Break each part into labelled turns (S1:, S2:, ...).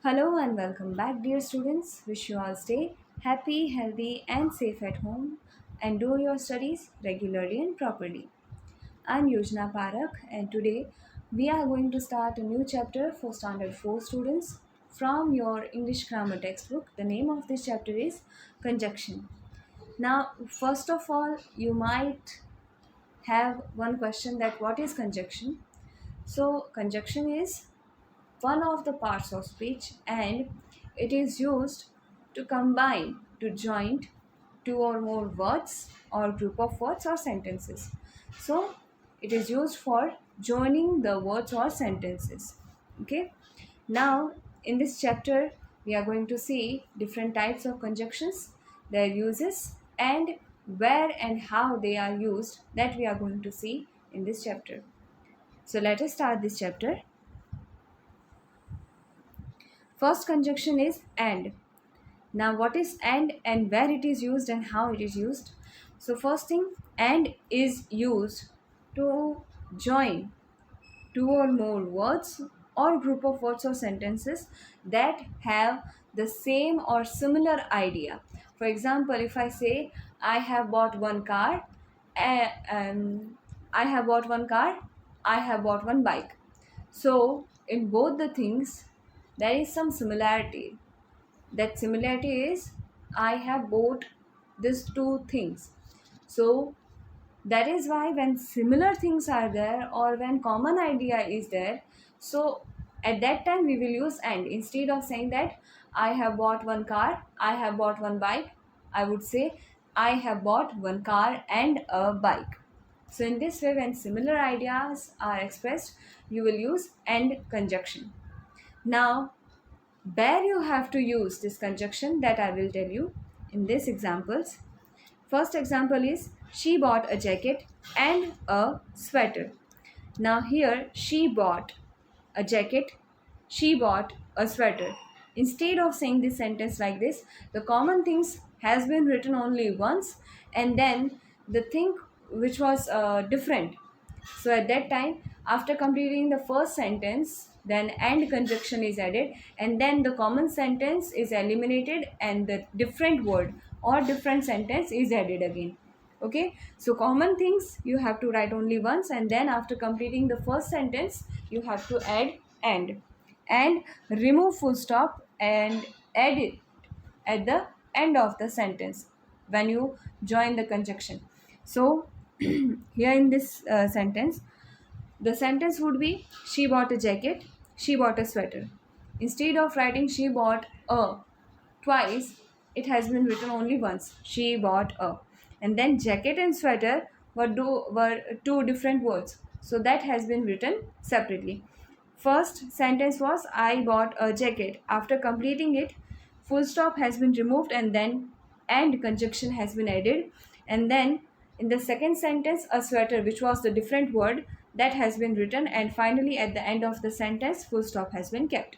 S1: Hello and welcome back, dear students. Wish you all stay happy, healthy, and safe at home and do your studies regularly and properly. I'm Yojana Parak, and today we are going to start a new chapter for Standard 4 students from your English grammar textbook. The name of this chapter is Conjunction. Now, first of all, you might have one question that what is conjunction? So, conjunction is one of the parts of speech and it is used to combine, to join two or more words or group of words or sentences. So it is used for joining the words or sentences. Okay. Now in this chapter we are going to see different types of conjunctions, their uses, and where and how they are used, that we are going to see in this chapter. So let us start this chapter. First conjunction is and. Now what is and where it is used and how it is used? So first thing, and is used to join two or more words or group of words or sentences that have the same or similar idea. For example, if I say I have bought one car, I have bought one car, I have bought one bike. So in both the things there is some similarity. That similarity is I have bought these two things. So that is why when similar things are there or when common idea is there, so at that time we will use and. Instead of saying that I have bought one car, I have bought one bike, I would say I have bought one car and a bike. So in this way, when similar ideas are expressed, you will use and conjunction. Now where you have to use this conjunction, that I will tell you in these examples. First example is she bought a jacket and a sweater. Now here she bought a jacket, she bought a sweater. Instead of saying this sentence like this, the common things has been written only once and then the thing which was different. So at that time, after completing the first sentence, then and conjunction is added and then the common sentence is eliminated and the different word or different sentence is added again. Okay, so common things you have to write only once and then after completing the first sentence you have to add and remove full stop and add it at the end of the sentence when you join the conjunction. So here in this sentence, the sentence would be she bought a jacket, she bought a sweater. Instead of writing she bought a twice, it has been written only once. She bought a. And then jacket and sweater were two different words. So that has been written separately. First sentence was I bought a jacket. After completing it, full stop has been removed and then and conjunction has been added. And then in the second sentence, a sweater, which was the different word, that has been written. And finally, at the end of the sentence, full stop has been kept.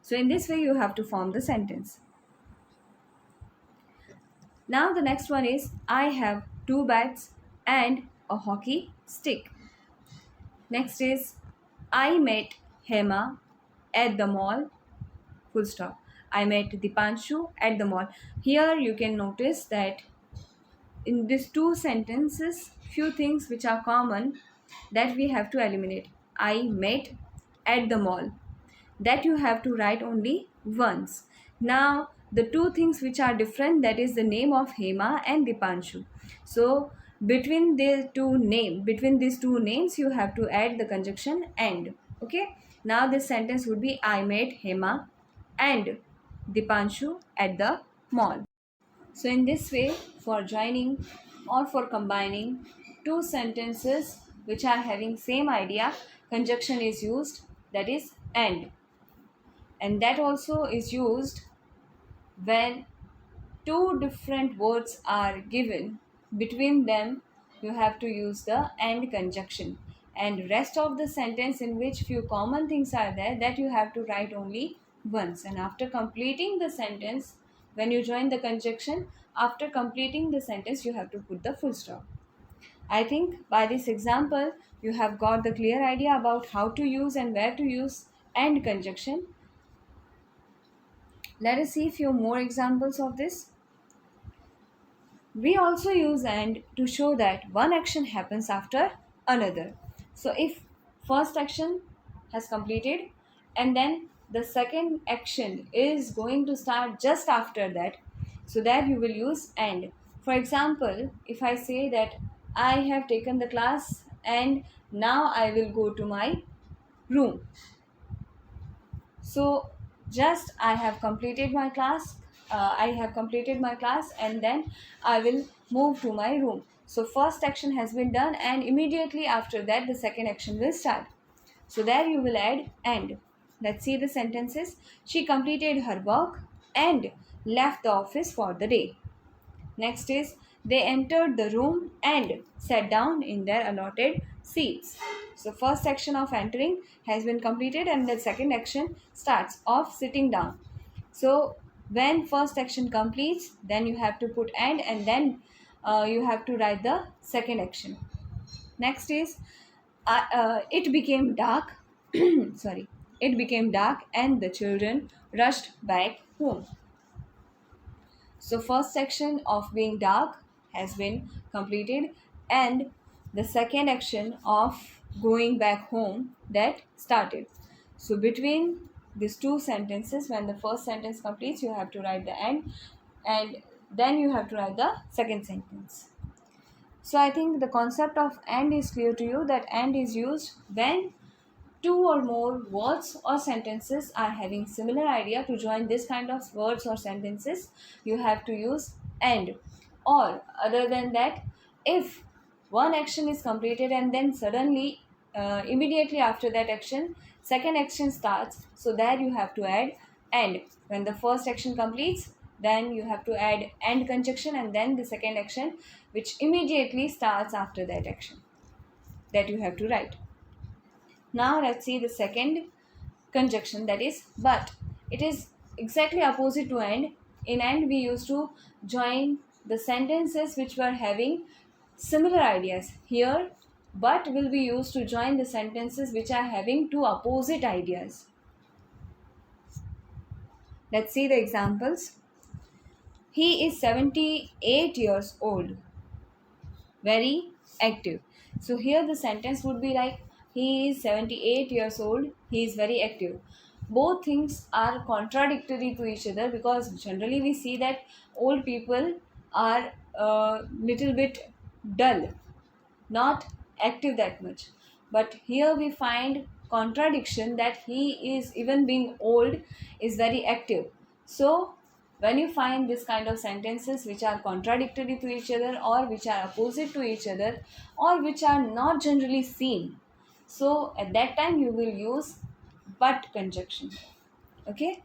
S1: So in this way, you have to form the sentence. Now the next one is I have two bats and a hockey stick. Next is I met Hema at the mall. Full stop. I met Dipanshu at the mall. Here you can notice that in these two sentences, few things which are common that we have to eliminate. I met at the mall. That you have to write only once. Now the two things which are different, that is the name of Hema and Dipanshu. So between these two names you have to add the conjunction and. Okay. Now this sentence would be I met Hema and Dipanshu at the mall. So in this way, for joining or for combining two sentences which are having same idea, conjunction is used, that is and that also is used when two different words are given. Between them you have to use the and conjunction, and rest of the sentence in which few common things are there, that you have to write only once. And after completing the sentence, when you join the conjunction, after completing the sentence you have to put the full stop. I think by this example, you have got the clear idea about how to use and where to use and conjunction. Let us see few more examples of this. We also use and to show that one action happens after another. So if first action has completed and then the second action is going to start just after that, so that you will use and. For example, if I say that I have taken the class and now I will go to my room. So just I have completed my class, and then I will move to my room. So first action has been done and immediately after that the second action will start. So there you will add and. Let's see the sentences. She completed her work and left the office for the day. Next is they entered the room and sat down in their allotted seats. So first action of entering has been completed and the second action starts of sitting down. So when first action completes, then you have to put and then you have to write the second action. Next is it became dark. Sorry, it became dark and the children rushed back home. So first section of being dark has been completed and the second action of going back home that started. So between these two sentences, when the first sentence completes, you have to write the end and then you have to write the second sentence. So I think the concept of and is clear to you, that and is used when two or more words or sentences are having similar idea. To join this kind of words or sentences you have to use and. Or other than that, if one action is completed and then suddenly immediately after that action second action starts, so there you have to add and. When the first action completes, then you have to add and conjunction and then the second action which immediately starts after that action that you have to write. Now let's see the second conjunction, that is but. It is exactly opposite to and. In and we used to join the sentences which were having similar ideas. Here but will be used to join the sentences which are having two opposite ideas. Let's see the examples. He is 78 years old, very active. So here the sentence would be like he is 78 years old, he is very active. Both things are contradictory to each other because generally we see that old people are a little bit dull, not active that much. But here we find contradiction that he is, even being old, is very active. So when you find this kind of sentences which are contradictory to each other or which are opposite to each other or which are not generally seen, so at that time you will use but conjunction. Okay,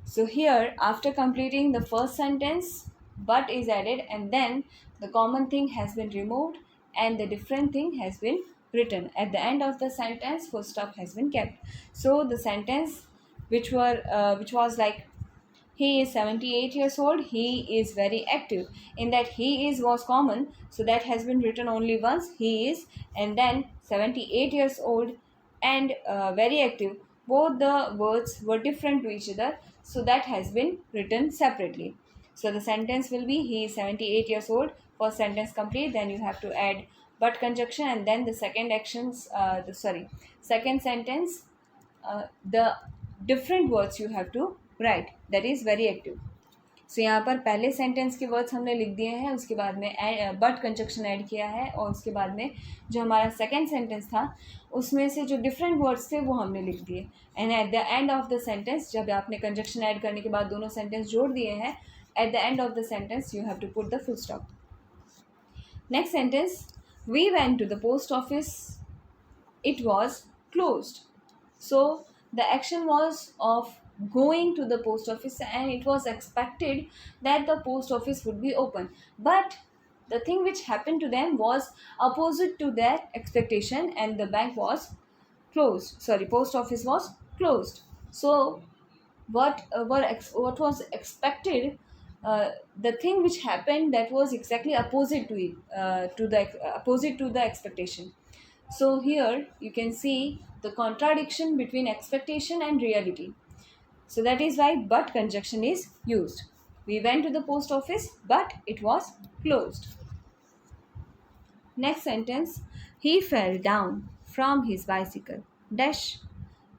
S1: so here after completing the first sentence but is added and then the common thing has been removed and the different thing has been written. At the end of the sentence full stop has been kept. So the sentence which was like he is 78 years old, he is very active. In that he is was common, so that has been written only once, he is, and then 78 years old and very active. Both the words were different to each other, so that has been written separately. So the sentence will be he is 78 years old. First sentence complete, then you have to add but conjunction and then the second actions, second sentence, the different words you have to write, that is very active. सो यहाँ पर पहले sentence के words हमने लिख दिए हैं, उसके बाद में बट कंजक्शन ऐड किया है और उसके बाद में जो हमारा सेकेंड सेंटेंस था उसमें से जो डिफरेंट वर्ड्स थे वो हमने लिख दिए. And eight the end of the sentence जब आपने कंजक्शन ऐड करने के बाद दोनों सेंटेंस जोड़ दिए हैं, at the end of the sentence you have to put the full stop. Next sentence, we went to the post office, it was closed. So the action was of going to the post office and it was expected that the post office would be open. But the thing which happened to them was opposite to their expectation and the bank was closed. Sorry, post office was closed. So what was expected, the thing which happened, that was exactly opposite to the opposite to the expectation. So here you can see the contradiction between expectation and reality. So that is why but conjunction is used. We went to the post office, but it was closed. Next sentence, he fell down from his bicycle. Dash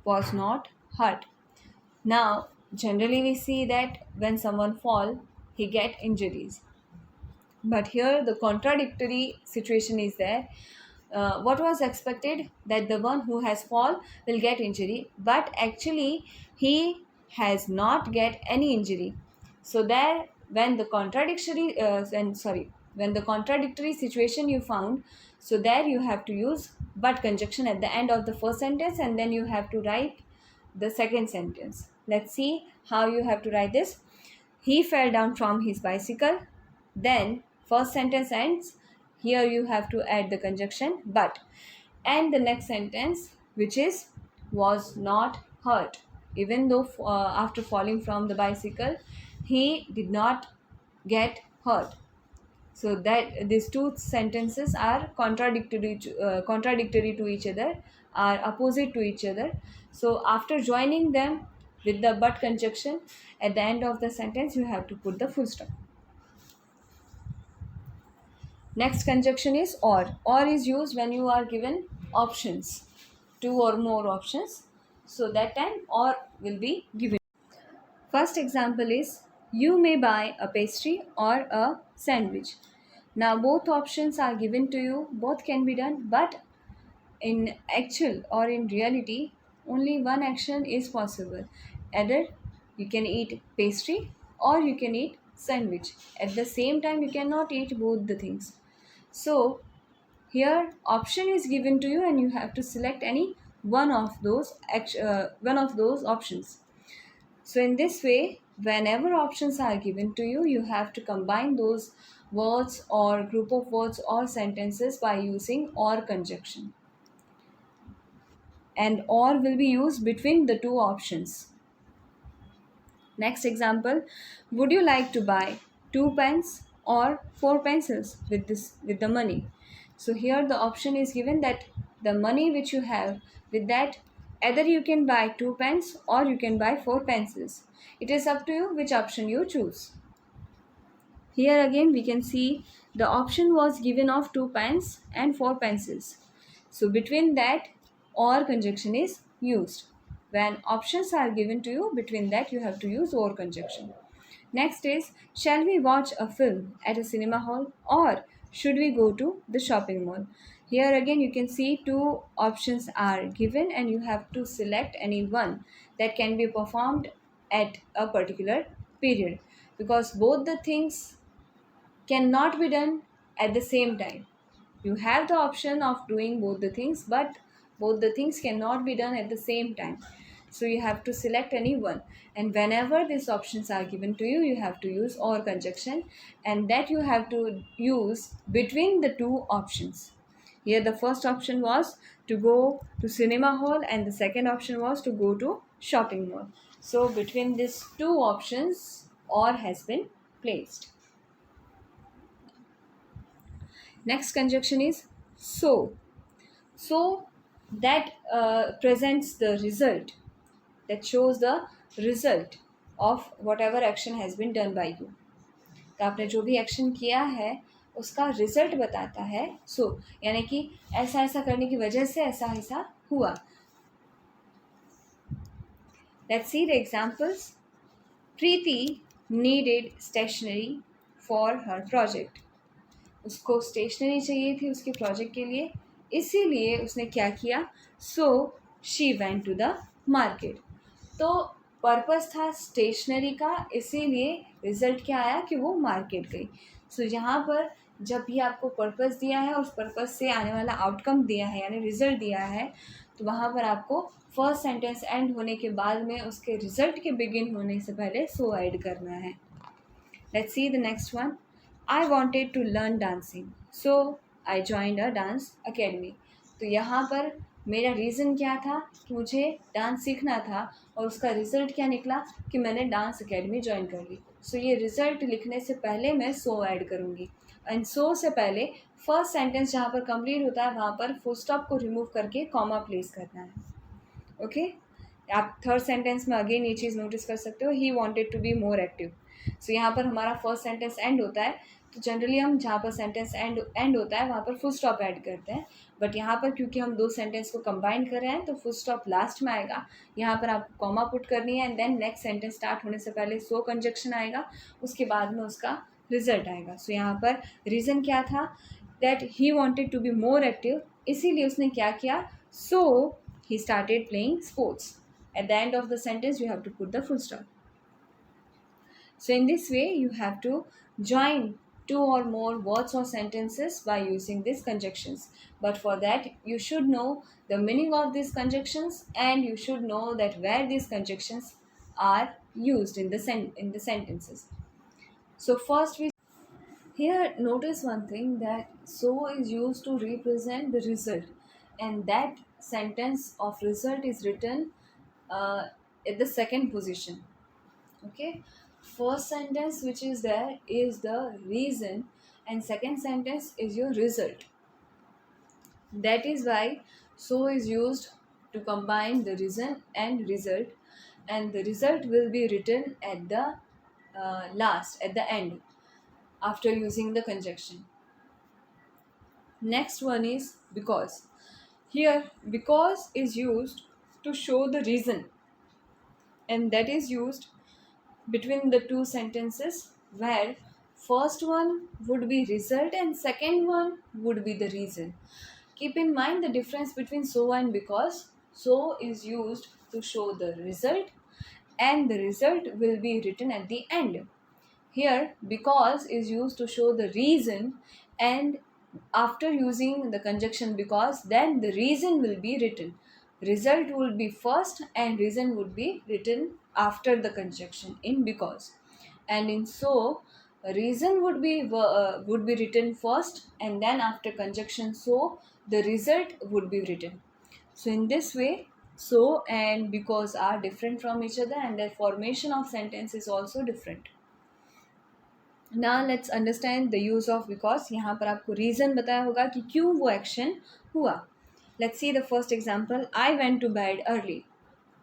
S1: was not hurt. Now, generally we see that when someone fall, he get injuries. But here the contradictory situation is there. What was expected, that the one who has fall will get injury, but actually he has not get any injury. So there, when the contradictory situation you found, so there you have to use but conjunction at the end of the first sentence, and then you have to write the second sentence. Let's see how you have to write this. He fell down from his bicycle. Then first sentence ends. Here you have to add the conjunction but. And the next sentence, which is was not hurt. Even though after falling from the bicycle, he did not get hurt. So that these two sentences are contradictory to each other, are opposite to each other. So after joining them with the but conjunction, at the end of the sentence you have to put the full stop. Next conjunction is or. Or is used when you are given options, two or more options. So that time or will be given. First example is, you may buy a pastry or a sandwich. Now both options are given to you, both can be done, but in actual or in reality, only one action is possible. Either you can eat pastry or you can eat sandwich. At the same time, you cannot eat both the things. So here option is given to you and you have to select any one of those options. So in this way, whenever options are given to you, you have to combine those words or group of words or sentences by using or conjunction. And or will be used between the two options. Next example, would you like to buy 2 pens or 4 pencils with the money? So here the option is given that the money which you have, with that either you can buy 2 pens or you can buy 4 pencils. It is up to you which option you choose. Here again we can see the option was given of 2 pens and 4 pencils. So between that or conjunction is used. When options are given to you, between that you have to use or conjunction. Next is, shall we watch a film at a cinema hall or should we go to the shopping mall? Here again you can see two options are given and you have to select any one that can be performed at a particular period, because both the things cannot be done at the same time. You have the option of doing both the things, but both the things cannot be done at the same time. So you have to select any one. And whenever these options are given to you, you have to use or conjunction, and that you have to use between the two options. Here the first option was to go to cinema hall and the second option was to go to shopping mall. So between these two options, or has been placed. Next conjunction is so. So that presents the result, that shows the result of whatever action has been done by you. तो आपने जो भी action किया है उसका result बताता है सो, यानी कि ऐसा ऐसा करने की वजह से ऐसा ऐसा हुआ. Let's see the examples. Preeti needed stationery for her project. उसको स्टेशनरी चाहिए थी उसके प्रोजेक्ट के लिए, इसीलिए उसने क्या किया, so she went to the market. तो पर्पस था स्टेशनरी का, इसीलिए रिजल्ट क्या आया कि वो मार्केट गई. सो यहाँ पर जब भी आपको पर्पस दिया है, उस पर्पस से आने वाला आउटकम दिया है यानी रिजल्ट दिया है, तो वहाँ पर आपको फर्स्ट सेंटेंस एंड होने के बाद में उसके रिजल्ट के बिगिन होने से पहले सो ऐड करना है. Let's see the next one. I wanted to learn dancing, so I joined a dance academy. तो यहाँ पर मेरा रीज़न क्या था कि मुझे डांस सीखना था, और उसका रिज़ल्ट क्या निकला कि मैंने डांस अकेडमी ज्वाइन कर ली. सो ये रिज़ल्ट लिखने से पहले मैं सो ऐड करूँगी, एंड सो से पहले फर्स्ट सेंटेंस जहाँ पर कंप्लीट होता है वहाँ पर फुल स्टॉप को रिमूव करके कॉमा प्लेस करना है. ओके, आप थर्ड सेंटेंस में अगेन ये चीज़ नोटिस कर सकते हो, he wanted to be more active. So यहाँ पर हमारा फर्स्ट सेंटेंस एंड होता है, तो जनरली हम जहाँ पर सेंटेंस एंड होता है वहाँ पर फुल स्टॉप ऐड करते हैं, बट यहाँ पर क्योंकि हम दो सेंटेंस को कंबाइन कर रहे हैं तो फुल स्टॉप लास्ट में आएगा। यहाँ पर आपको कॉमा पुट करनी है and then next sentence start होने से पहले सो कंजक्शन आएगा, उसके बाद में उसका रिजल्ट आएगा। सो यहाँ पर रीज़न क्या था, that he wanted to be more active, इसीलिए उसने क्या किया, सो he started playing sports. At the end of the sentence, you have to put the full stop. So in this way, you have to join two or more words or sentences by using these conjunctions. But for that, you should know the meaning of these conjunctions and you should know that where these conjunctions are used in the sentences. So first we here notice one thing, that so is used to represent the result, and that sentence of result is written at the second position. Okay, first sentence which is there is the reason and second sentence is your result. That is why so is used to combine the reason and result, and the result will be written at the last, at the end, after using the conjunction. Next one is because. Here, because is used to show the reason, and that is used between the two sentences where first one would be result and second one would be the reason. Keep in mind the difference between so and because. So is used to show the result and the result will be written at the end. Here, because is used to show the reason, and after using the conjunction because, then the reason will be written. Result will be first and reason would be written after the conjunction in because. And in so, reason would be written first and then after conjunction so, the result would be written. So in this way, so and because are different from each other and their formation of sentence is also different. Now let's understand the use of because. यहाँ पर आपको reason बताया होगा कि क्यों वो action हुआ. Let's see the first example. I went to bed early.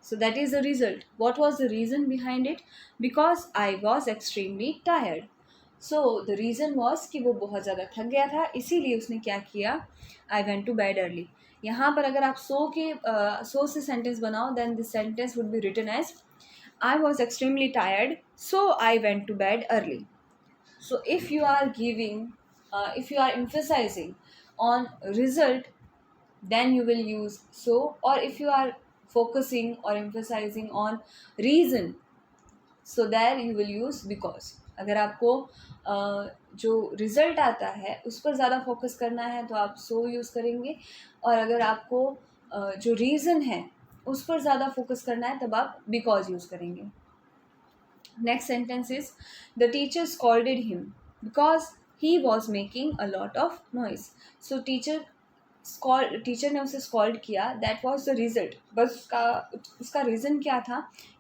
S1: So that is the result. What was the reason behind it? Because I was extremely tired. So the reason was कि वो बहुत ज़्यादा थक गया था, इसीलिए उसने क्या किया, I went to bed early. यहाँ पर अगर आप so से sentence बनाओ, then the sentence would be written as I was extremely tired, so I went to bed early. So if you are if you are emphasizing on result, then you will use so, or if you are focusing or emphasizing on reason, so there you will use because. अगर आपको जो result आता है उस पर ज़्यादा focus करना है तो आप सो यूज़ करेंगे, और अगर आपको जो रीज़न है उस पर ज़्यादा फोकस करना है तब आप बिकॉज यूज़ करेंगे. Next sentence is the teacher scolded him because he was making a lot of noise. So teacher ने उसे स्कॉल्ड किया, दैट वॉज द रिजल्ट. बस उसका रीज़न क्या था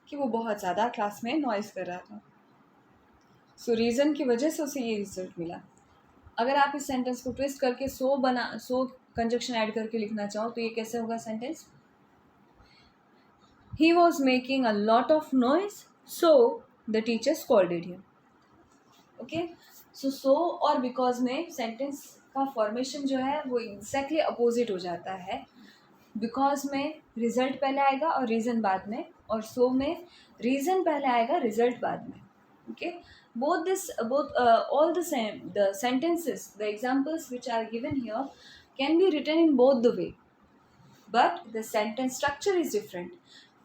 S1: कि वो बहुत ज़्यादा क्लास में नॉइस कर रहा था. सो रीज़न की वजह से उसे ये रिजल्ट मिला. अगर आप इस सेंटेंस को ट्विस्ट करके सो कंजक्शन ऐड करके लिखना चाहो तो ये कैसे होगा sentence, he was making a lot of noise so the teacher scolded him. Okay, so और बिकॉज में सेंटेंस का फॉर्मेशन जो है वो एग्जैक्टली अपोजिट हो जाता है. बिकॉज में रिजल्ट पहले आएगा और रीज़न बाद में, और सो में रीज़न पहले आएगा रिजल्ट बाद में. Okay, both all the sentences, the examples which are given here can be written in both the way, but the sentence structure is different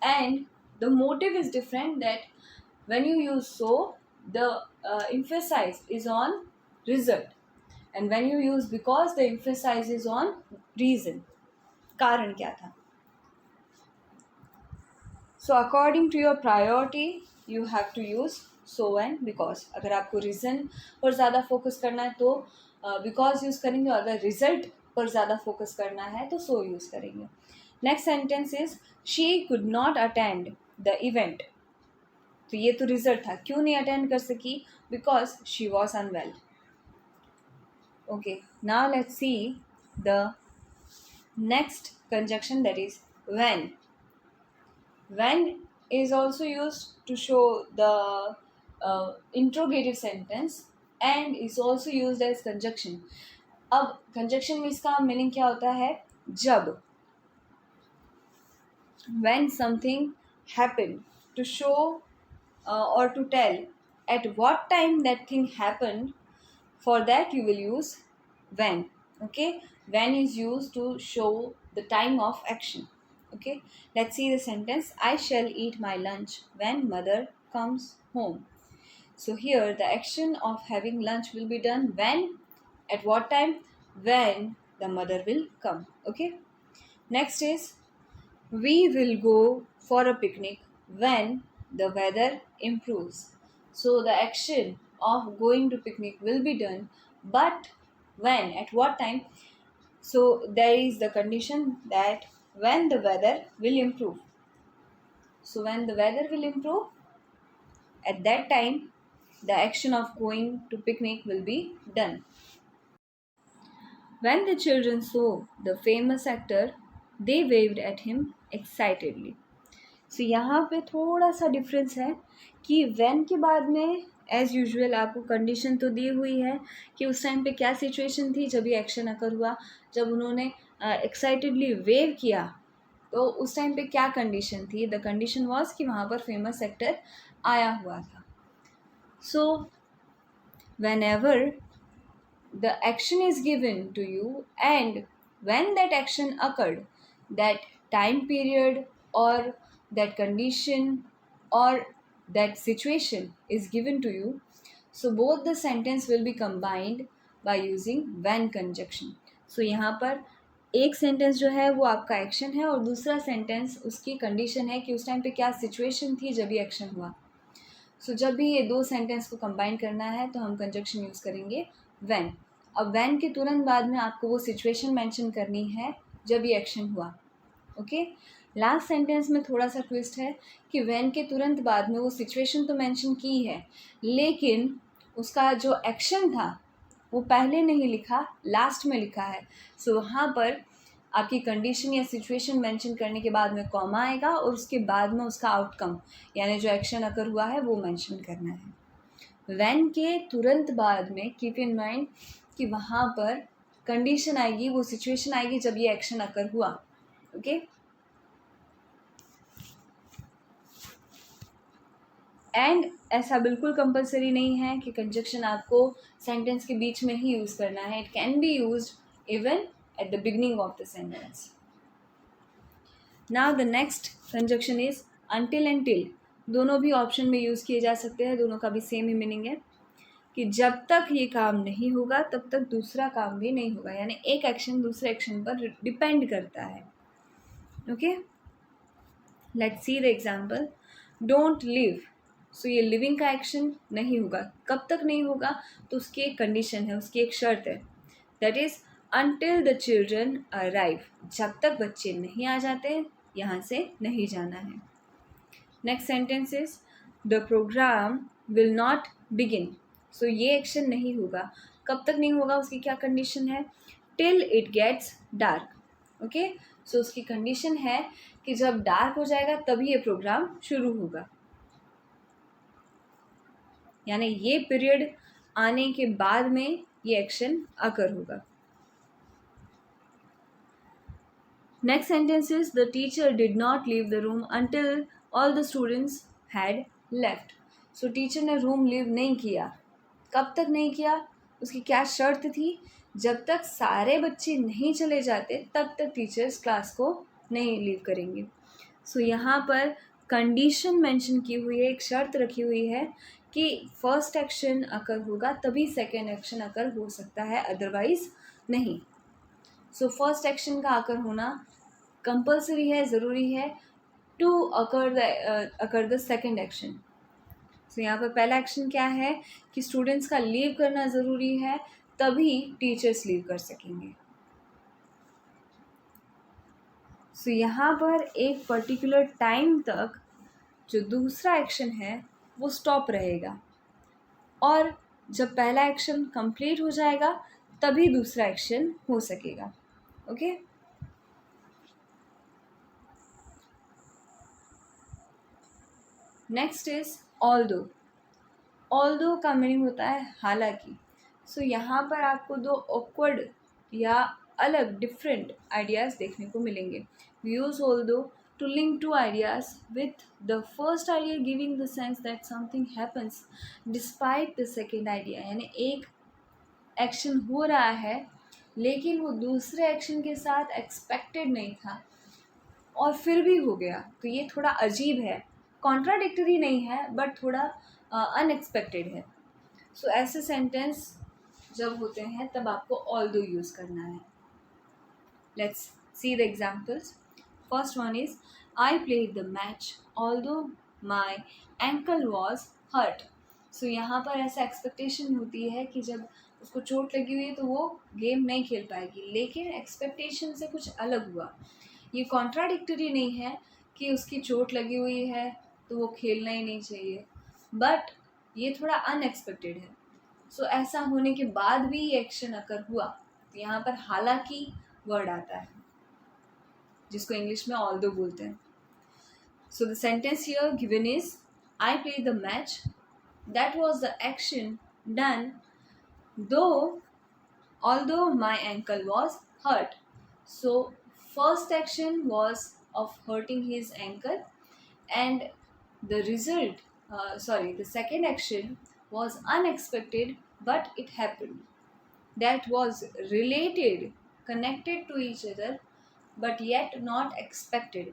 S1: and the motive is different. That when you use so, the emphasis is on result, and when you use because, the emphasis is on reason. कारण क्या था. So according to your priority you have to use so and because. अगर आपको reason पर ज़्यादा focus करना है तो because यूज़ करेंगे, और अगर result पर ज़्यादा फोकस करना है तो so यूज़ करेंगे. Next sentence is she could not attend the event. तो ये तो रिजल्ट था, क्यों नहीं अटेंड कर सकी, because she was unwell. Okay, now let's see the next conjunction, that is when. When is also used to show the interrogative sentence and is also used as conjunction. अब conjunction में इसका meaning क्या होता है? जब, when something happened, to show or to tell at what time that thing happened, for that you will use when. Okay, when is used to show the time of action. Okay, let's see the sentence. I shall eat my lunch when mother comes home. So here the action of having lunch will be done when, at what time? When the mother will come. Okay, next is we will go for a picnic when the weather improves. So the action of going to picnic will be done, but when, at what time? So there is the condition that when the weather will improve. So when the weather will improve, at that time the action of going to picnic will be done. When the children saw the famous actor, they waved at him excitedly. सो यहाँ पे थोड़ा सा difference है कि when के बाद में as usual आपको कंडीशन तो दी हुई है कि उस टाइम पे क्या सिचुएशन थी जब ये एक्शन अकर हुआ, जब उन्होंने एक्साइटेडली वेव किया तो उस टाइम पे क्या कंडीशन थी. द कंडीशन वॉज कि वहाँ पर फेमस एक्टर आया हुआ था. So when ever the action is given to you and when that action occurred, that time period or that condition or that situation is given to you, so both the sentence will be combined by using when conjunction. So यहाँ पर एक sentence जो है वो आपका action है और दूसरा सेंटेंस उसकी कंडीशन है कि उस टाइम पे क्या सिचुएशन थी जब ये एक्शन हुआ. सो जब भी ये दो सेंटेंस को कंबाइन करना है तो हम कंजक्शन यूज़ करेंगे व्हेन. अब व्हेन के तुरंत बाद में आपको वो सिचुएशन मेंशन करनी है जब ये एक्शन हुआ. ओके, लास्ट सेंटेंस में थोड़ा सा ट्विस्ट है कि व्हेन के तुरंत बाद में वो सिचुएशन तो मेंशन की है लेकिन उसका जो एक्शन था वो पहले नहीं लिखा, लास्ट में लिखा है. सो वहाँ पर आपकी कंडीशन या सिचुएशन मेंशन करने के बाद में कॉमा आएगा और उसके बाद में उसका आउटकम यानी जो एक्शन अकर हुआ है वो मेंशन करना है. व्हेन के तुरंत बाद में कीप इन माइंड कि वहाँ पर कंडीशन आएगी, वो सिचुएशन आएगी जब ये एक्शन अकर हुआ. ओके, एंड ऐसा बिल्कुल कंपलसरी नहीं है कि कंजक्शन आपको सेंटेंस के बीच में ही यूज़ करना है. It can be used even at the beginning of the sentence. Now the next conjunction is until and till. दोनों भी ऑप्शन में यूज़ किए जा सकते हैं, दोनों का भी सेम ही मीनिंग है कि जब तक ये काम नहीं होगा तब तक दूसरा काम भी नहीं होगा, यानी एक एक्शन दूसरे एक्शन पर डिपेंड करता है. Okay, let's see the example. Don't live. So ये लिविंग का एक्शन नहीं होगा. कब तक नहीं होगा? तो उसकी एक कंडीशन है, उसकी एक शर्त है, that is until the children arrive. जब तक बच्चे नहीं आ जाते यहाँ से नहीं जाना है. Next sentence is the program will not begin. So ये एक्शन नहीं होगा. कब तक नहीं होगा? उसकी क्या कंडीशन है? Till it gets dark. Okay, so उसकी कंडीशन है कि जब डार्क हो जाएगा तभी ये प्रोग्राम शुरू होगा, यानी ये पीरियड आने के बाद में ये एक्शन अकर होगा. Next sentence is the teacher did not leave the room until all the students had left. So teacher ने रूम लीव नहीं किया. कब तक नहीं किया? उसकी क्या शर्त थी? जब तक सारे बच्चे नहीं चले जाते तब तक टीचर्स क्लास को नहीं लीव करेंगे. सो यहाँ पर कंडीशन मेंशन की हुई है, एक शर्त रखी हुई है कि फर्स्ट एक्शन अकर होगा तभी सेकेंड एक्शन अकर हो सकता है, अदरवाइज नहीं. सो फर्स्ट एक्शन का अकर होना कंपलसरी है, ज़रूरी है to occur the second action. So यहाँ पर पहला एक्शन क्या है कि स्टूडेंट्स का लीव करना ज़रूरी है तभी टीचर्स लीव कर सकेंगे. सो यहाँ पर एक पर्टिकुलर टाइम तक जो दूसरा एक्शन है वो स्टॉप रहेगा और जब पहला एक्शन कंप्लीट हो जाएगा तभी दूसरा एक्शन हो सकेगा. ओके, नेक्स्ट इज ऑल्दो का मीनिंग होता है हालांकि. सो यहाँ पर आपको दो ऑकवर्ड या अलग डिफरेंट आइडियाज़ देखने को मिलेंगे. We use although to link two ideas with the first idea giving the sense that something happens despite the second idea. यानी एक एक्शन हो रहा है लेकिन वो दूसरे एक्शन के साथ एक्सपेक्टेड नहीं था और फिर भी हो गया. तो ये थोड़ा अजीब है, कॉन्ट्राडिक्टरी नहीं है बट थोड़ा अनएक्सपेक्टेड है. सो ऐसे सेंटेंस जब होते हैं तब आपको ऑल्दो यूज़ करना है. Let's see the examples. First one is I played the match although my ankle was hurt. So यहाँ पर ऐसा एक्सपेक्टेशन होती है कि जब उसको चोट लगी हुई है तो वो गेम नहीं खेल पाएगी, लेकिन एक्सपेक्टेशन से कुछ अलग हुआ. ये कॉन्ट्राडिक्टरी नहीं है कि उसकी चोट लगी हुई है तो वो खेलना ही नहीं चाहिए, बट ये थोड़ा अनएक्सपेक्टेड है. सो ऐसा होने के बाद भी ये एक्शन अकर हुआ तो यहाँ पर हालांकि वर्ड आता है जिसको इंग्लिश में ऑल्दो बोलते हैं. So the sentence here given is I play the match, that was the action done दो although my ankle was hurt. So first action was of hurting his ankle, and the result, the second action was unexpected but it happened. That was related, connected to each other but yet not expected.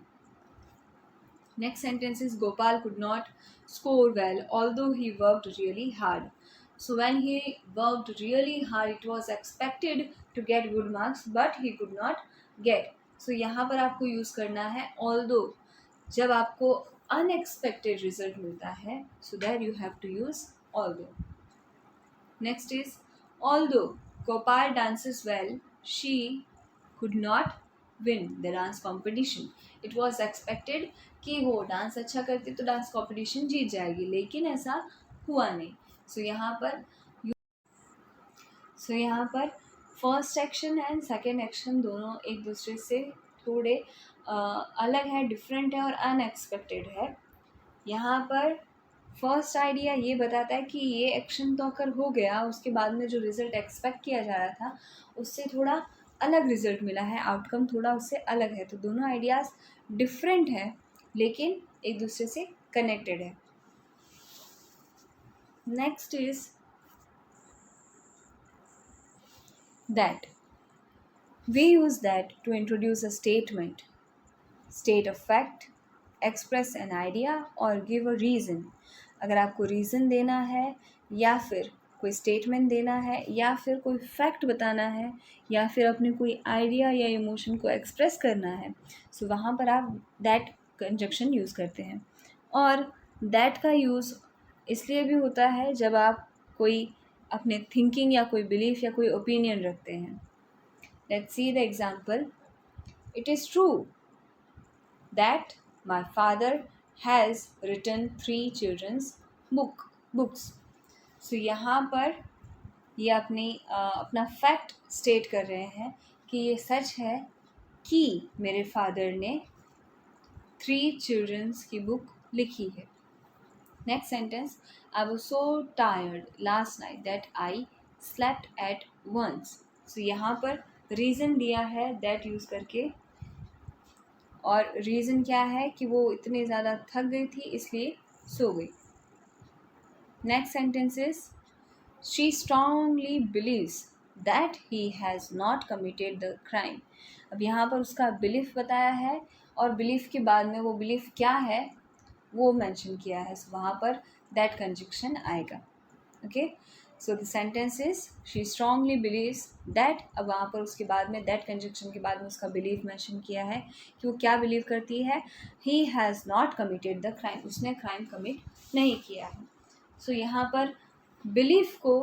S1: Next sentence is Gopal could not score well although he worked really hard. So when he worked really hard, it was expected to get good marks but he could not get. So यहाँ पर आपको use करना है although जब आपको unexpected result मिलता है, so there you have to use although. Next is although Gopal dances well, she could not win the dance competition. It was expected कि वो डांस अच्छा करती तो डांस कॉम्पिटिशन जीत जाएगी, लेकिन ऐसा हुआ नहीं. सो यहाँ पर first action and second action दोनों एक दूसरे से थोड़े अलग है, डिफरेंट है और अनएक्सपेक्टेड है. यहाँ पर फर्स्ट आइडिया ये बताता है कि ये एक्शन तो अगर हो गया, उसके बाद में जो रिज़ल्ट एक्सपेक्ट किया जा रहा था उससे थोड़ा अलग रिज़ल्ट मिला है, आउटकम थोड़ा उससे अलग है. तो दोनों आइडियाज़ डिफरेंट है लेकिन एक दूसरे से कनेक्टेड है. Next is that. We use that to introduce a statement, state a fact, express an idea और गिव अ रीज़न. अगर आपको रीज़न देना है या फिर कोई स्टेटमेंट देना है या फिर कोई फैक्ट बताना है या फिर अपने कोई आइडिया या इमोशन को एक्सप्रेस करना है, सो वहाँ पर आप दैट कंजक्शन यूज़ करते हैं. और दैट का यूज़ इसलिए भी होता है जब आप कोई अपने थिंकिंग या कोई बिलीफ या कोई ओपिनियन रखते हैं. Let's see the example. It is true that my father has written 3 children's books. So यहाँ पर ये अपना फैक्ट स्टेट कर रहे हैं कि ये सच है कि मेरे फादर ने 3 चिल्ड्रंस की बुक लिखी है. Next sentence. I was so tired last night that I slept at once. So यहाँ पर रीज़न दिया है दैट यूज़ करके, और रीज़न क्या है कि वो इतनी ज़्यादा थक गई थी इसलिए सो गई. Next sentence is she strongly believes that he has not committed the crime. अब यहाँ पर उसका बिलीफ बताया है और बिलीफ के बाद में वो बिलीफ क्या है वो मेंशन किया है, सो वहाँ पर दैट कंजक्शन आएगा. Okay. So the sentence is she strongly believes that. अब वहाँ पर उसके बाद में दैट कंजक्शन के बाद में उसका बिलीव मेंशन किया है कि वो क्या बिलीव करती है. He has not committed the crime, उसने क्राइम कमिट नहीं किया है. सो यहाँ पर बिलीफ को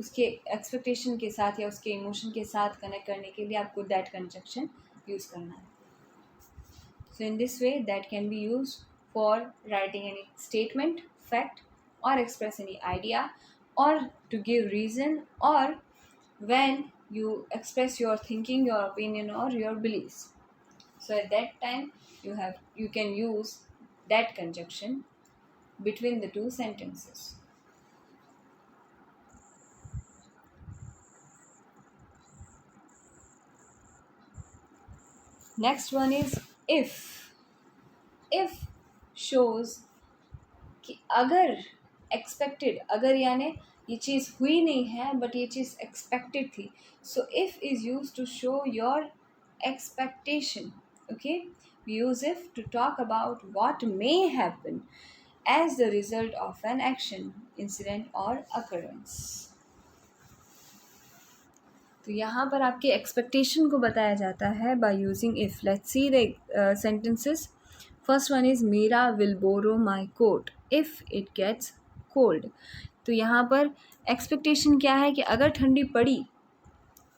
S1: उसके एक्सपेक्टेशन के साथ या उसके इमोशन के साथ कनेक्ट करने के लिए आपको दैट कंजक्शन यूज़ करना है. So in this way that can be use for writing any statement, fact or express any idea or to give reason or when you express your thinking, your opinion or your beliefs. So at that time you can use that conjunction between the two sentences. Next one is if. If shows कि अगर expected, अगर यानी ये चीज़ हुई नहीं है but ये चीज़ एक्सपेक्टेड थी, so if is use to show your expectation. Okay, we use if to talk about what may happen as the result of an action, incident or occurrence. तो यहाँ पर आपके एक्सपेक्टेशन को बताया जाता है by using if. Let's see the sentences. First one is Meera will borrow my coat if it gets cold. तो यहाँ पर एक्सपेक्टेशन क्या है कि अगर ठंडी पड़ी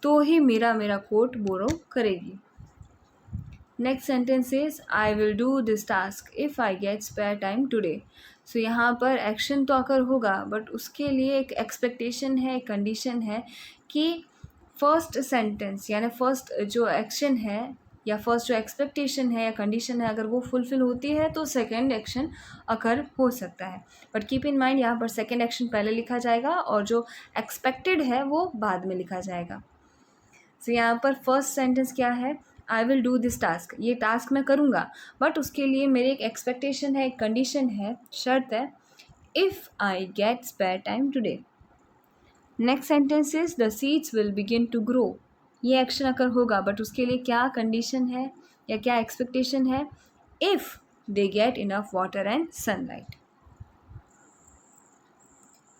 S1: तो ही मीरा मेरा कोट बोरो करेगी. Next sentence is I will do this task if I get spare time today. So यहाँ पर एक्शन तो अगर होगा बट उसके लिए एक एक्सपेक्टेशन है, एक कंडीशन है कि फर्स्ट सेंटेंस यानी फर्स्ट जो एक्शन है या फर्स्ट जो एक्सपेक्टेशन है या कंडीशन है, अगर वो फुलफिल होती है तो सेकेंड एक्शन अकर हो सकता है. बट कीप इन माइंड यहाँ पर सेकेंड एक्शन पहले लिखा जाएगा और जो एक्सपेक्टेड है वो बाद में लिखा जाएगा. तो यहाँ पर फर्स्ट सेंटेंस क्या है, आई विल डू दिस टास्क. ये टास्क मैं करूँगा बट उसके लिए मेरी एक एक्सपेक्टेशन है, एक कंडीशन है, शर्त है, if I get spare time today. Next sentence is the seeds will begin to grow. ये एक्शन अगर होगा बट उसके लिए क्या कंडीशन है या क्या एक्सपेक्टेशन है, if they get enough water and sunlight.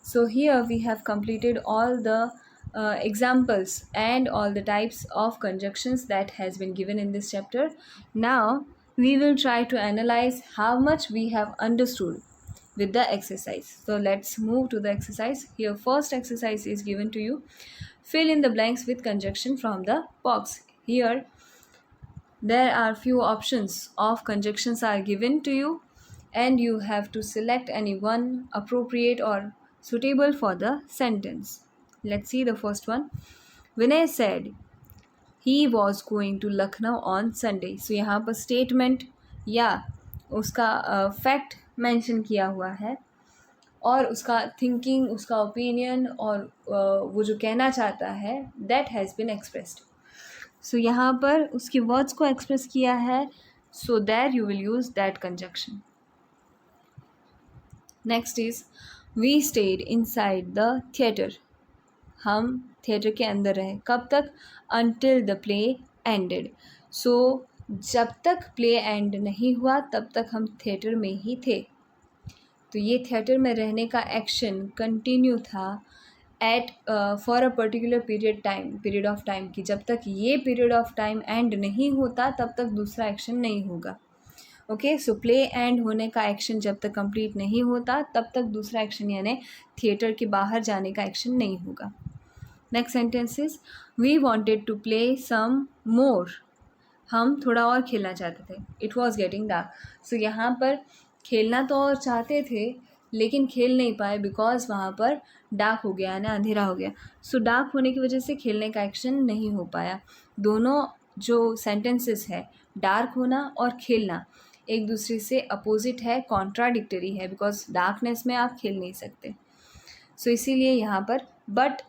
S1: So here we have completed all the examples and all the types of conjunctions that has been given in this chapter. Now we will try to analyze how much we have understood with the exercise. So let's move to the exercise. Here first exercise is given to you. Fill in the blanks with conjunction from the box. Here there are few options of conjunctions are given to you and you have to select any one appropriate or suitable for the sentence. Let's see the first one. Vinay said he was going to Lucknow on Sunday. So यहाँ पर statement या उसका fact mention किया हुआ है और उसका thinking, उसका opinion और वो जो कहना चाहता है that has been expressed. So यहाँ पर उसके words को express किया है, so there you will use that conjunction. Next is we stayed inside the theatre. हम थिएटर के अंदर रहे. कब तक? Until the play ended. So जब तक प्ले एंड नहीं हुआ तब तक हम थिएटर में ही थे. तो ये थिएटर में रहने का एक्शन कंटिन्यू था at for a particular period of time कि जब तक ये पीरियड ऑफ टाइम एंड नहीं होता तब तक दूसरा एक्शन नहीं होगा. ओके, सो प्ले एंड होने का एक्शन जब तक कंप्लीट नहीं होता तब तक दूसरा एक्शन यानी थिएटर के बाहर जाने का एक्शन नहीं होगा. Next sentence is we wanted to play some more. हम थोड़ा और खेलना चाहते थे. It was getting dark. So यहाँ पर खेलना तो और चाहते थे लेकिन खेल नहीं पाए बिकॉज वहाँ पर डार्क हो गया यानी अंधेरा हो गया. सो डार्क होने की वजह से खेलने का एक्शन नहीं हो पाया. दोनों जो सेंटेंसेस है, डार्क होना और खेलना, एक दूसरे से अपोजिट है, कॉन्ट्राडिक्टरी है बिकॉज डार्कनेस में आप खेल नहीं सकते. सो इसीलिए यहाँ पर बट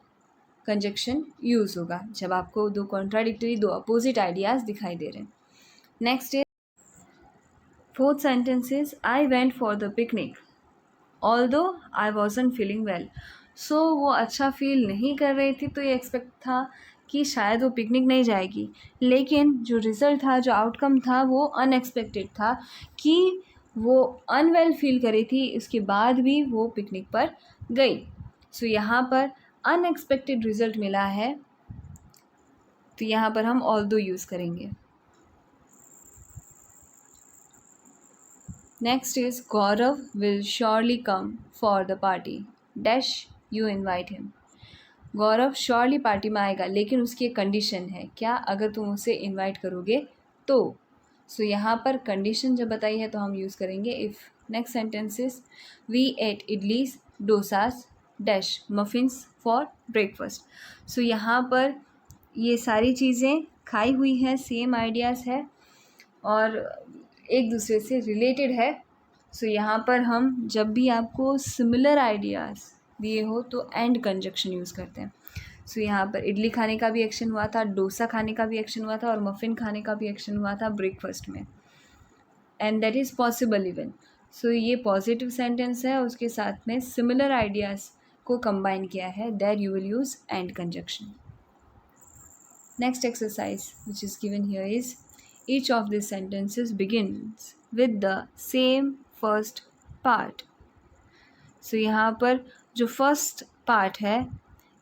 S1: कंजक्शन यूज़ होगा जब आपको दो कॉन्ट्राडिक्टरी, दो अपोजिट आइडियाज़ दिखाई दे रहे हैं. Next is fourth sentence is I went for the picnic although I wasn't feeling well. So वो अच्छा फील नहीं कर रही थी तो ये एक्सपेक्ट था कि शायद वो पिकनिक नहीं जाएगी, लेकिन जो रिज़ल्ट था, जो आउटकम था वो अनएक्सपेक्टेड था कि वो अनवेल फील कर रही थी, उसके बाद भी वो पिकनिक पर गई. सो यहाँ पर अनएक्सपेक्टेड रिज़ल्ट मिला है तो यहाँ पर हम ऑल्दो यूज़ करेंगे. Next is Gaurav will surely come for the party dash you invite him. Gaurav surely party में आएगा लेकिन उसकी एक कंडीशन है. क्या? अगर तुम उसे इनवाइट करोगे तो. सो यहाँ पर कंडीशन जब बताई है तो हम यूज़ करेंगे if. Next sentence is we ate idlis dosas dash muffins for breakfast. So यहाँ पर ये सारी चीज़ें खाई हुई हैं, सेम आइडियाज़ है और एक दूसरे से रिलेटेड है. सो यहाँ पर हम जब भी आपको सिमिलर आइडियाज़ दिए हो तो एंड कंजक्शन यूज़ करते हैं। सो यहाँ पर इडली खाने का भी एक्शन हुआ था, डोसा खाने का भी एक्शन हुआ था और मफ़िन खाने का भी एक्शन हुआ था ब्रेकफास्ट में, and that is possible even. So ये पॉजिटिव सेंटेंस है, उसके साथ में सिमिलर आइडियाज़ को कंबाइन किया है, there you will use and conjunction. Next exercise which is given here is each of these sentences begins with the same first part. So यहाँ पर जो first part है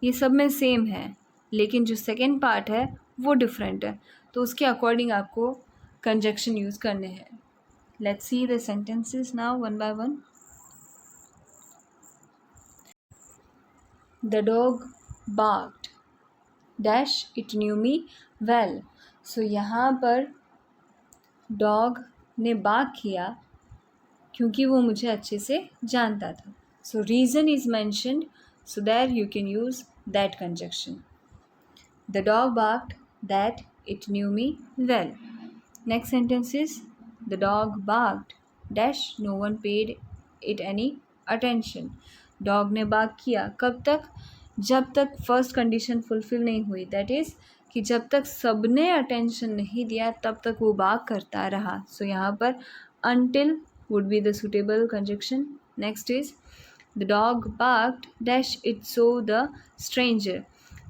S1: ये सब में सेम है, लेकिन जो second part है वो different है, तो उसके according आपको conjunction use करने हैं. Let's see the sentences now one by one. The dog barked. Dash it knew me well. So यहाँ पर डॉग ने बार्क किया क्योंकि वो मुझे अच्छे से जानता था. So reason is mentioned, so there you can use that conjunction. The dog barked that it knew me well. Next sentence is the dog barked dash no one paid it any attention. Dog ने bark किया कब तक? जब तक first condition fulfil नहीं हुई, that is कि जब तक सबने अटेंशन नहीं दिया तब तक वो बार्क करता रहा. सो यहाँ पर until would be the suitable conjunction. Next is the dog barked dash it saw the stranger.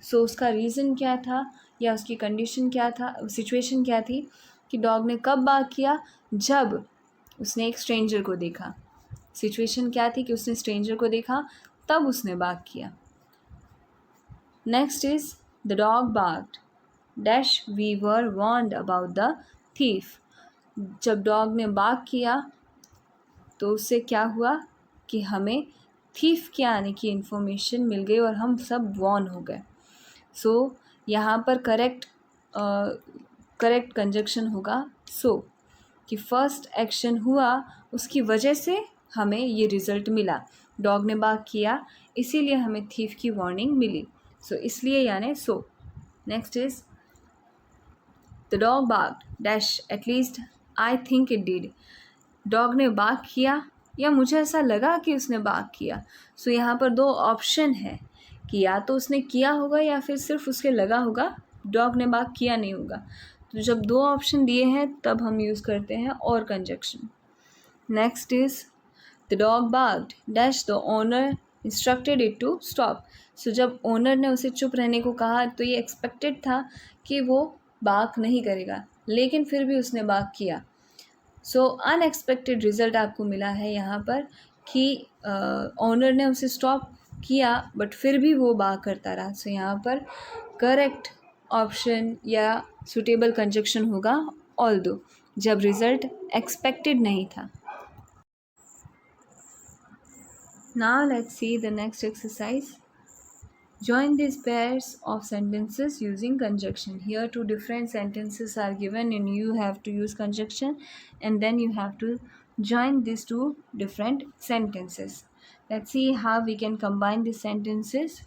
S1: So उसका रीज़न क्या था या उसकी कंडीशन क्या था, सिचुएशन क्या थी कि डॉग ने कब बार्क किया? जब उसने एक स्ट्रेंजर को देखा. सिचुएशन क्या थी कि उसने स्ट्रेंजर को देखा तब उसने बार्क किया. Next is the dog barked dash we were warned about the thief. जब डॉग ने बार्क किया तो उससे क्या हुआ कि हमें थीफ के आने की इन्फॉर्मेशन मिल गई और हम सब वॉर्न हो गए. सो यहाँ पर करेक्ट कंजक्शन होगा सो कि फर्स्ट एक्शन हुआ उसकी वजह से हमें ये रिज़ल्ट मिला. डॉग ने बार्क किया इसीलिए हमें थीफ की वार्निंग मिली. सो इसलिए यानी so. Next is the dog barked dash at least I think it did. Dog ने बार्क किया या मुझे ऐसा लगा कि उसने बार्क किया. सो यहाँ पर दो ऑप्शन है कि या तो उसने किया होगा या फिर सिर्फ उसके लगा होगा, डॉग ने बार्क किया नहीं होगा. तो जब दो ऑप्शन दिए हैं तब हम यूज़ करते हैं और conjunction. Next is the dog barked dash the owner instructed it to stop. So जब ओनर ने उसे चुप रहने को कहा तो ये एक्सपेक्टेड था कि वो बार्क नहीं करेगा, लेकिन फिर भी उसने बार्क किया. सो अनएक्सपेक्टेड रिज़ल्ट आपको मिला है यहाँ पर कि ओनर ने उसे स्टॉप किया बट फिर भी वो बार्क करता रहा. सो यहाँ पर करेक्ट ऑप्शन या सुटेबल कंजक्शन होगा ऑल्दो, जब रिज़ल्ट एक्सपेक्टेड नहीं था. Now let's see the next exercise. Join these pairs of sentences using conjunction. Here two different sentences are given and you have to use conjunction and then you have to join these two different sentences. Let's see how we can combine these sentences.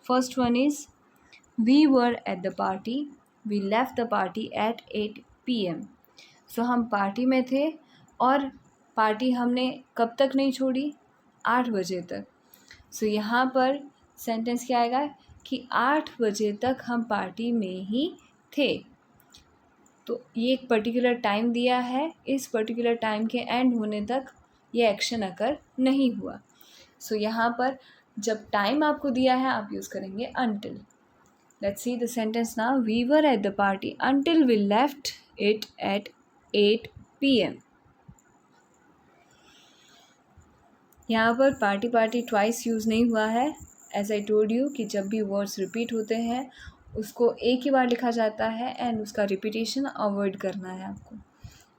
S1: First one is we were at the party. We left the party at 8 p.m. So हम party में थे और party हमने कब तक नहीं छोड़ी? 8 बजे तक. सो यहाँ पर सेंटेंस क्या आएगा कि 8 बजे तक हम पार्टी में ही थे. तो ये एक पर्टिकुलर टाइम दिया है, इस पर्टिकुलर टाइम के एंड होने तक ये एक्शन अकर नहीं हुआ. सो यहाँ पर जब टाइम आपको दिया है आप यूज़ करेंगे until. Let's see the sentence now. We were at the party until we left it at 8 p.m. यहाँ पर पार्टी ट्वाइस यूज़ नहीं हुआ है. एज आई टोल्ड यू कि जब भी वर्ड्स रिपीट होते हैं उसको एक ही बार लिखा जाता है एंड उसका रिपीटेशन अवॉइड करना है आपको.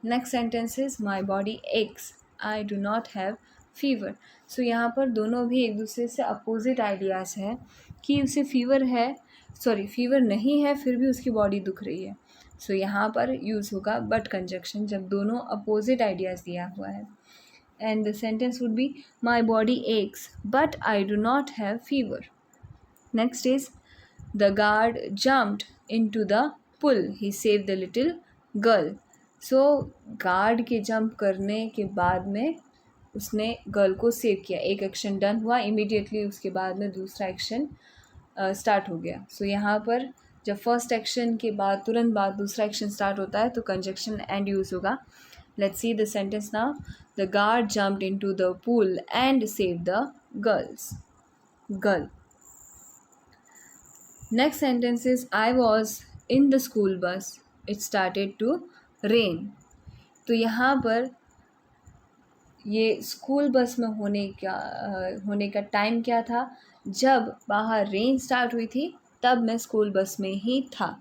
S1: Next sentence is my body aches I do not have fever. So यहाँ पर दोनों भी एक दूसरे से अपोजिट आइडियाज़ है कि उसे फीवर नहीं है फिर भी उसकी बॉडी दुख रही है. सो यहाँ पर यूज़ होगा बट कंजक्शन जब दोनों अपोजिट आइडियाज़ दिया हुआ है. And the sentence would be my body aches but I do not have fever. Next is the guard jumped into the pool. He saved the little girl. So guard के jump करने के बाद में उसने girl को save किया। एक action done हुआ, इमीडिएटली उसके बाद में दूसरा एक्शन स्टार्ट हो गया। सो यहाँ पर जब फर्स्ट एक्शन के बाद तुरंत बाद दूसरा एक्शन स्टार्ट होता है तो कंजक्शन एंड यूज़ होगा। Let's see the sentence now. The guard jumped into the pool and save the girl. Next sentence is I was in the school bus, it started to rain. तो यहाँ पर ये school bus में होने का time क्या था? जब बाहर रेन स्टार्ट हुई थी तब मैं स्कूल बस में ही था।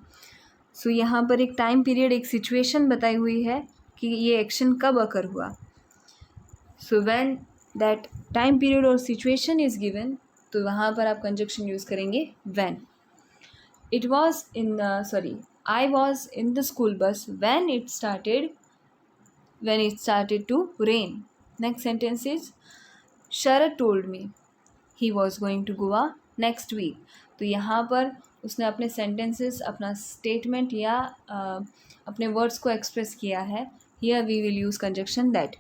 S1: सो यहाँ पर एक टाइम पीरियड, एक सिचुएशन बताई हुई है कि ये एक्शन कब अकर हुआ। So when that time period और सिचुएशन इज गिवन, तो वहाँ पर आप कंजक्शन यूज़ करेंगे when. I was in the school bus when it started to rain. Next sentence is Sharad told me he was going to Goa next week. तो यहाँ पर उसने अपने sentences, अपना statement या अपने words को express किया है। Here we will use conjunction that,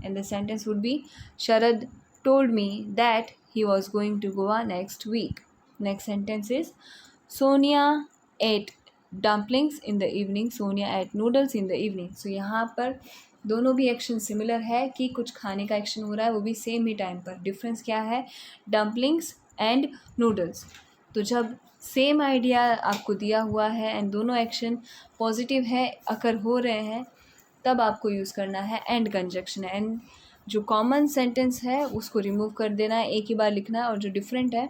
S1: and the sentence would be Sharad told me that he was going to Goa next week. Next sentence is Sonia ate dumplings in the evening. Sonia ate noodles in the evening. So यहाँ पर दोनों भी action similar है कि कुछ खाने का action हो रहा है, वो भी सेम ही टाइम पर। डिफरेंस क्या है? Dumplings and noodles. तो जब सेम आइडिया आपको दिया हुआ है एंड दोनों एक्शन पॉजिटिव है, अकर हो रहे हैं, तब आपको यूज़ करना है एंड कंजक्शन। एंड जो कॉमन सेंटेंस है उसको रिमूव कर देना है, एक ही बार लिखना है, और जो डिफरेंट है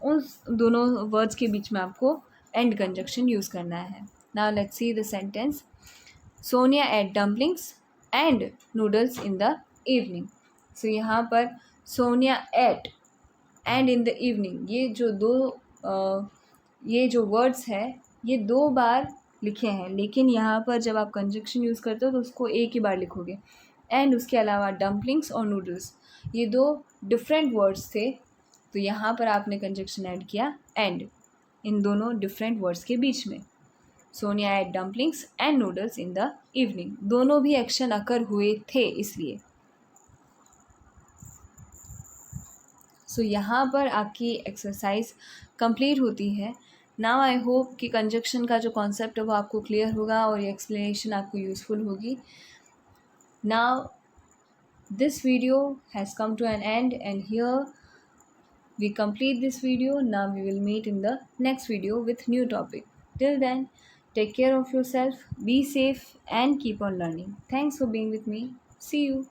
S1: उन दोनों वर्ड्स के बीच में आपको एंड कंजक्शन यूज़ करना है। Now let's see the sentence. Sonia ate dumplings and noodles in the evening. So यहाँ पर Sonia ate and in the evening, ये जो वर्ड्स है ये 2 बार लिखे हैं, लेकिन यहाँ पर जब आप कंजक्शन यूज़ करते हो तो उसको एक ही बार लिखोगे। एंड उसके अलावा डम्पलिंग्स और नूडल्स ये 2 डिफरेंट वर्ड्स थे, तो यहाँ पर आपने कंजक्शन ऐड किया एंड इन दोनों डिफरेंट वर्ड्स के बीच में। Sonia ate dumplings and noodles in the evening, दोनों भी एक्शन अकर हुए थे इसलिए। सो यहाँ पर आपकी एक्सरसाइज कंप्लीट होती है। नाउ आई होप कि कंजक्शन का जो कॉन्सेप्ट है वो आपको क्लियर होगा और ये एक्सप्लेनेशन आपको यूज़फुल होगी। Now this video has come to an end and here we complete this video. Now we will meet in the next video with new topic. Till then, take care of yourself, be safe and keep on learning. Thanks for being with me. See you.